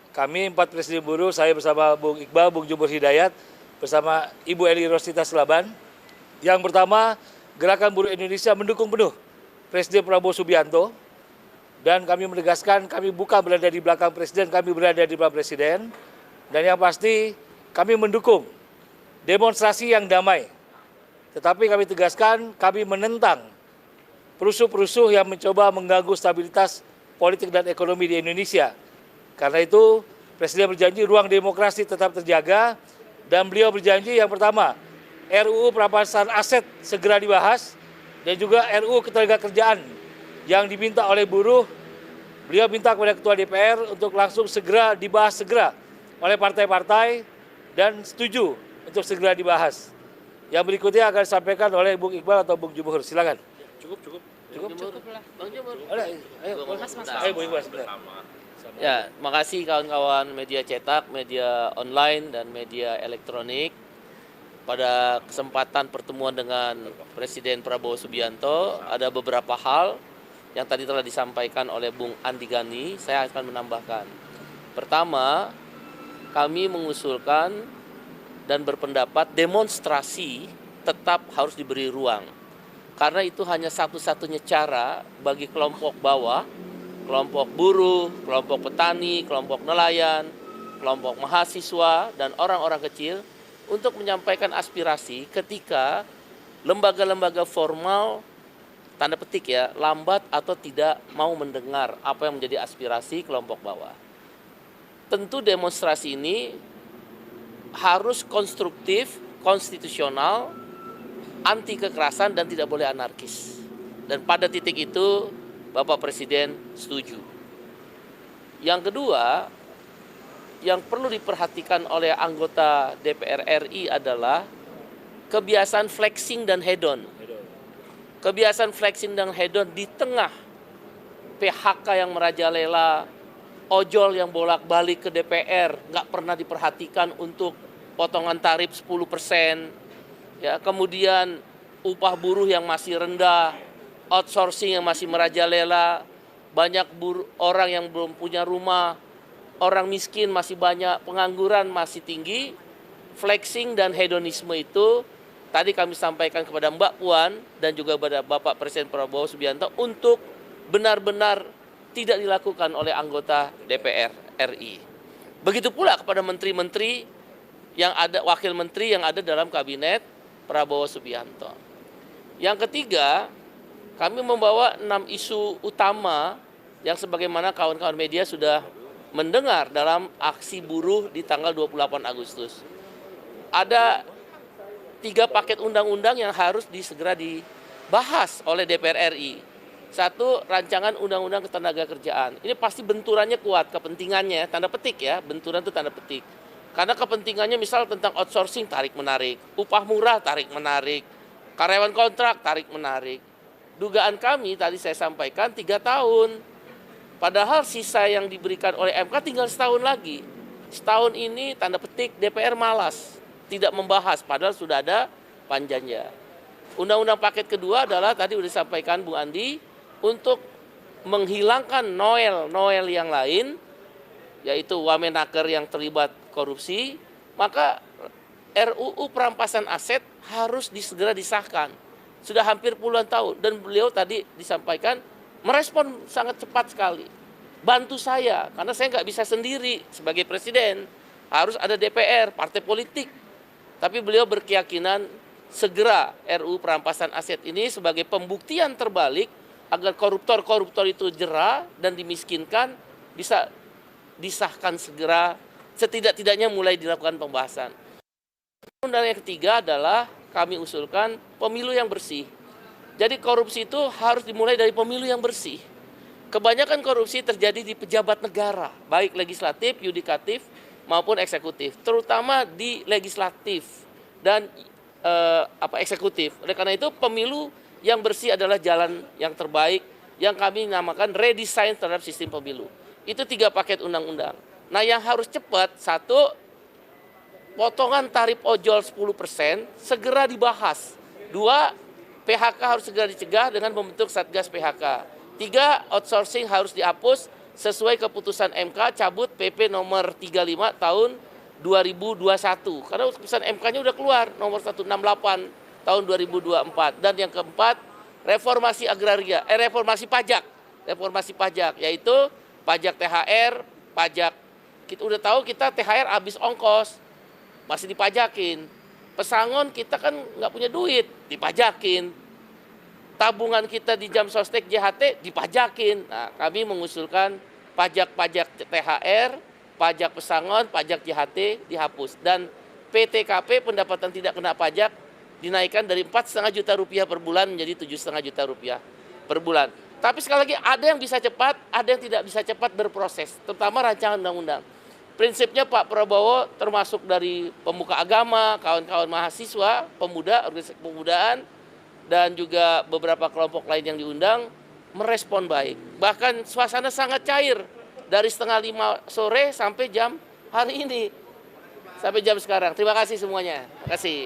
Kami 4 Presiden Buruh, saya bersama Bung Iqbal, Bung Jumur Hidayat, bersama Ibu Eli Rosita Selaban. Yang pertama, Gerakan Buruh Indonesia mendukung penuh Presiden Prabowo Subianto. Dan kami menegaskan kami bukan berada di belakang Presiden, kami berada di belakang Presiden. Dan yang pasti kami mendukung demonstrasi yang damai. Tetapi kami tegaskan kami menentang perusuh-perusuh yang mencoba mengganggu stabilitas politik dan ekonomi di Indonesia. Karena itu Presiden berjanji ruang demokrasi tetap terjaga dan beliau berjanji yang pertama RUU perampasan aset segera dibahas dan juga RUU ketenagakerjaan yang diminta oleh buruh. Beliau minta kepada Ketua DPR untuk langsung segera dibahas oleh partai-partai dan setuju untuk segera dibahas. Yang berikutnya akan disampaikan oleh Bung Iqbal atau Bung Jumur. Silakan. Cukup Lah. Bang Jumur. Ayo, Mas. Bung Iqbal sebentar. Ya, makasih kawan-kawan media cetak, media online, dan media elektronik. Pada kesempatan pertemuan dengan Presiden Prabowo Subianto, ada beberapa hal yang tadi telah disampaikan oleh Bung Andi Gani, saya akan menambahkan. Pertama, kami mengusulkan dan berpendapat demonstrasi tetap harus diberi ruang. Karena itu hanya satu-satunya cara bagi kelompok bawah, kelompok buruh, kelompok petani, kelompok nelayan, kelompok mahasiswa, dan orang-orang kecil untuk menyampaikan aspirasi ketika lembaga-lembaga formal, tanda petik ya, lambat atau tidak mau mendengar apa yang menjadi aspirasi kelompok bawah. Tentu demonstrasi ini harus konstruktif, konstitusional, anti kekerasan, dan tidak boleh anarkis. Dan pada titik itu Bapak Presiden setuju. Yang kedua, yang perlu diperhatikan oleh anggota DPR RI adalah kebiasaan flexing dan hedon. Kebiasaan flexing dan hedon di tengah PHK yang merajalela, ojol yang bolak-balik ke DPR, nggak pernah diperhatikan untuk potongan tarif 10%, ya, kemudian upah buruh yang masih rendah, outsourcing yang masih merajalela, banyak orang yang belum punya rumah, orang miskin masih banyak, pengangguran masih tinggi. Flexing dan hedonisme itu tadi kami sampaikan kepada Mbak Puan dan juga kepada Bapak Presiden Prabowo Subianto untuk benar-benar tidak dilakukan oleh anggota DPR RI. Begitu pula kepada menteri-menteri yang ada, wakil menteri yang ada dalam kabinet Prabowo Subianto. Yang ketiga, kami membawa 6 isu utama yang sebagaimana kawan-kawan media sudah mendengar dalam aksi buruh di tanggal 28 Agustus. Ada 3 paket undang-undang yang harus segera dibahas oleh DPR RI. Satu, rancangan undang-undang ketenagakerjaan. Ini pasti benturannya kuat, kepentingannya, tanda petik ya, benturan itu tanda petik. Karena kepentingannya misal tentang outsourcing tarik-menarik, upah murah tarik-menarik, karyawan kontrak tarik-menarik. Dugaan kami tadi saya sampaikan 3 tahun. Padahal sisa yang diberikan oleh MK tinggal setahun lagi. Setahun ini tanda petik DPR malas, tidak membahas, padahal sudah ada panjangnya. Undang-undang paket kedua adalah tadi sudah disampaikan Bu Andi, untuk menghilangkan Noel yang lain, yaitu Wamenaker yang terlibat korupsi, maka RUU perampasan aset harus segera disahkan. Sudah hampir puluhan tahun, dan beliau tadi disampaikan merespon sangat cepat sekali. Bantu saya, karena saya nggak bisa sendiri sebagai presiden, harus ada DPR, partai politik. Tapi beliau berkeyakinan segera RUU perampasan aset ini sebagai pembuktian terbalik agar koruptor-koruptor itu jera dan dimiskinkan bisa disahkan segera, setidak-tidaknya mulai dilakukan pembahasan. Undang yang ketiga adalah kami usulkan pemilu yang bersih. Jadi korupsi itu harus dimulai dari pemilu yang bersih. Kebanyakan korupsi terjadi di pejabat negara, baik legislatif, yudikatif, maupun eksekutif, terutama di legislatif dan eksekutif. Oleh karena itu pemilu yang bersih adalah jalan yang terbaik yang kami namakan redesign terhadap sistem pemilu. Itu 3 paket undang-undang. Nah, yang harus cepat, satu, potongan tarif ojol 10% segera dibahas. 2, PHK harus segera dicegah dengan membentuk Satgas PHK. 3, outsourcing harus dihapus sesuai keputusan MK cabut PP nomor 35 tahun 2021. Karena keputusan MK-nya udah keluar nomor 168 tahun 2024. Dan yang keempat, reformasi agraria, reformasi pajak. Reformasi pajak yaitu pajak THR, pajak kita udah tahu kita THR habis ongkos, masih dipajakin. Pesangon kita kan nggak punya duit, dipajakin. Tabungan kita di jam sostek JHT dipajakin. Nah, kami mengusulkan pajak-pajak THR, pajak pesangon, pajak JHT dihapus. Dan PTKP pendapatan tidak kena pajak dinaikkan dari 4,5 juta rupiah per bulan menjadi 7,5 juta rupiah per bulan. Tapi sekali lagi ada yang bisa cepat, ada yang tidak bisa cepat berproses, terutama rancangan undang-undang. Prinsipnya Pak Prabowo termasuk dari pemuka agama, kawan-kawan mahasiswa, pemuda, organisasi kepemudaan, dan juga beberapa kelompok lain yang diundang, merespon baik. Bahkan suasana sangat cair dari 4:30 sore sampai jam hari ini. Sampai jam sekarang. Terima kasih semuanya. Terima kasih.